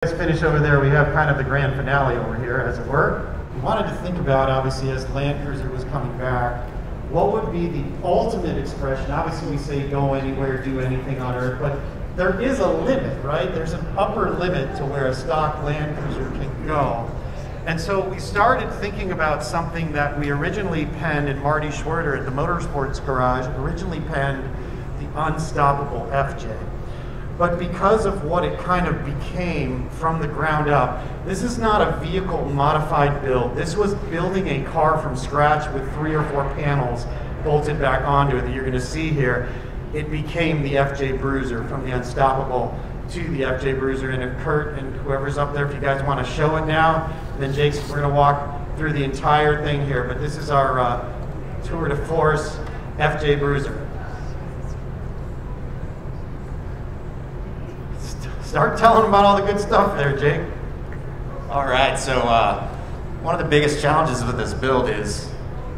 Finish over there, we have kind of the grand finale over here, as it were. We wanted to think about, obviously, as Land Cruiser was coming back, what would be the ultimate expression? Obviously, we say go anywhere, do anything on Earth, but there is a limit, right? There's an upper limit to where a stock Land Cruiser can go. And so we started thinking about something that we originally penned, and Marty Schwerter at the Motorsports Garage originally penned the Unstoppable FJ. But because of what it kind of became from the ground up, this is not a vehicle modified build. This was building a car from scratch with 3 or 4 panels bolted back onto it that you're going to see here. It became the FJ Bruiser, from the Unstoppable to the FJ Bruiser. And if Kurt and whoever's up there, if you guys want to show it now, then Jake's, we're going to walk through the entire thing here. But this is our tour de force FJ Bruiser. Start telling them about all the good stuff there, Jake. All right, so one of the biggest challenges with this build is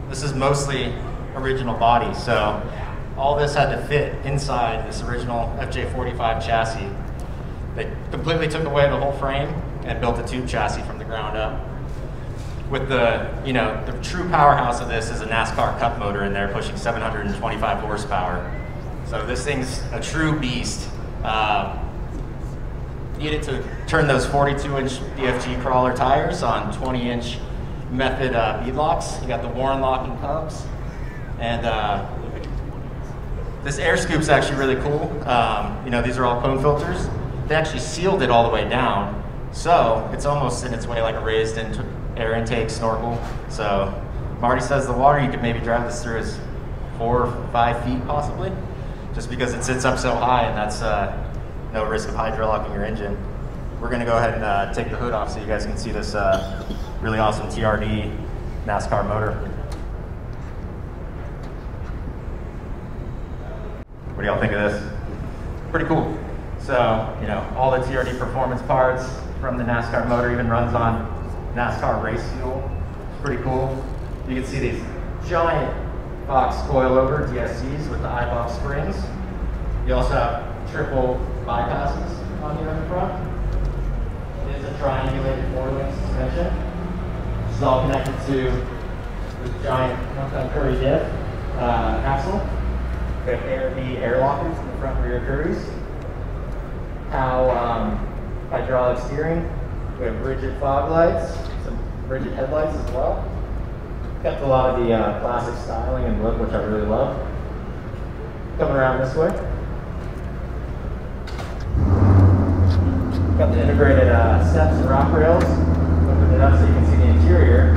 this is mostly original body. So all this had to fit inside this original FJ45 chassis. They completely took away the whole frame and built a tube chassis from the ground up. With the, the true powerhouse of this is a NASCAR Cup motor in there pushing 725 horsepower. So this thing's a true beast. Needed to turn those 42-inch DFG crawler tires on 20-inch method beadlocks. You got the Warren locking hubs, and this air scoop's actually really cool. These are all cone filters. They actually sealed it all the way down, so it's almost in its way like a raised air intake snorkel. So Marty says the water, you could maybe drive this through is 4 or 5 feet possibly, just because it sits up so high, and that's no risk of hydrolocking your engine. We're going to go ahead and take the hood off so you guys can see this really awesome TRD NASCAR motor. What do y'all think of this? Pretty cool. So, all the TRD performance parts from the NASCAR motor even runs on NASCAR race fuel. It's pretty cool. You can see these giant Fox coilover DSCs with the eye-box springs. You also have triple bypasses on here in the front. It is a triangulated 4-link suspension. This is all connected to this giant Curry diff axle. We have ARB air lockers in the front rear Curries. Hydraulic steering. We have rigid fog lights, some rigid headlights as well. Kept a lot of the classic styling and look, which I really love. Coming around this way. Got the integrated steps and rock rails. Open it up so you can see the interior.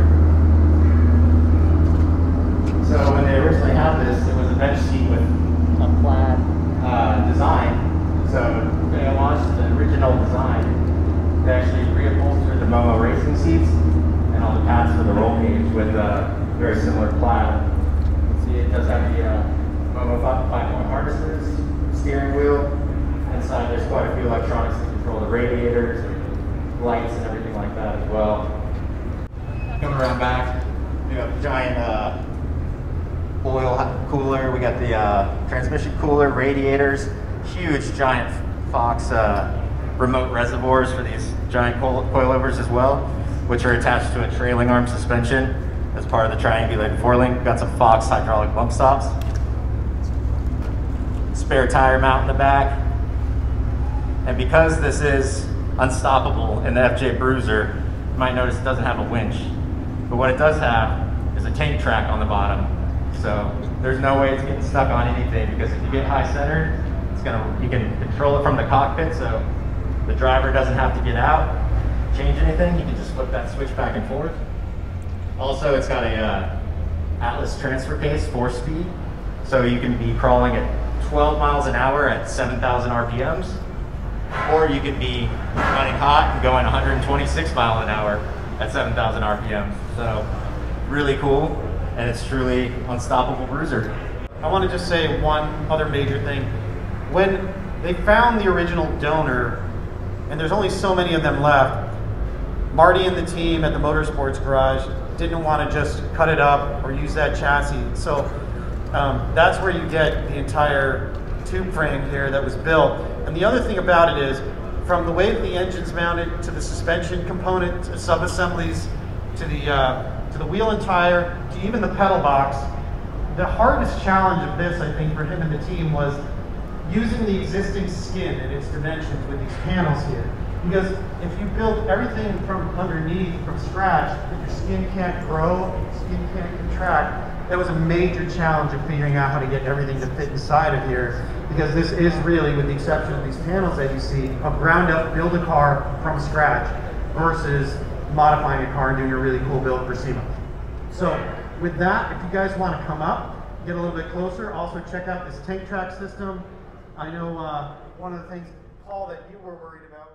So when they originally had this, it was a bench seat with a plaid design. So when they launched the original design, they actually reupholstered the Momo racing seats and all the pads for the roll cage with very similar plaid. You can see it does have the Momo 5-point harnesses, steering wheel. Inside there's quite a few electronics to control the radiators, lights, and everything like that as well. Coming around back, we have a giant oil cooler. We got the transmission cooler, radiators, huge giant Fox remote reservoirs for these giant coilovers as well, which are attached to a trailing arm suspension as part of the triangulated 4-link. Got some Fox hydraulic bump stops. Spare tire mount in the back. And because this is unstoppable in the FJ Bruiser, you might notice it doesn't have a winch. But what it does have is a tank track on the bottom. So there's no way it's getting stuck on anything, because if you get high centered, you can control it from the cockpit, so the driver doesn't have to get out, change anything. You can just flip that switch back and forth. Also, it's got a Atlas transfer case, 4-speed. So you can be crawling at 12 miles an hour at 7,000 RPMs. Or you could be running hot and going 126 miles an hour at 7,000 RPM. So really cool, and it's truly unstoppable Bruiser. I want to just say one other major thing. When they found the original donor, and there's only so many of them left, Marty and the team at the Motorsports Garage didn't want to just cut it up or use that chassis. So that's where you get the entire tube frame here that was built. And the other thing about it is, from the way that the engine's mounted to the suspension component, to sub-assemblies, to the wheel and tire, to even the pedal box. The hardest challenge of this, I think, for him and the team was using the existing skin and its dimensions with these panels here. Because if you build everything from underneath, from scratch, if your skin can't grow, your skin can't contract, that was a major challenge of figuring out how to get everything to fit inside of here. Because this is really, with the exception of these panels that you see, a ground up build a car from scratch versus modifying a car and doing a really cool build for SEMA. So with that, if you guys want to come up, get a little bit closer, also check out this tank track system. I know one of the things, Paul, that you were worried about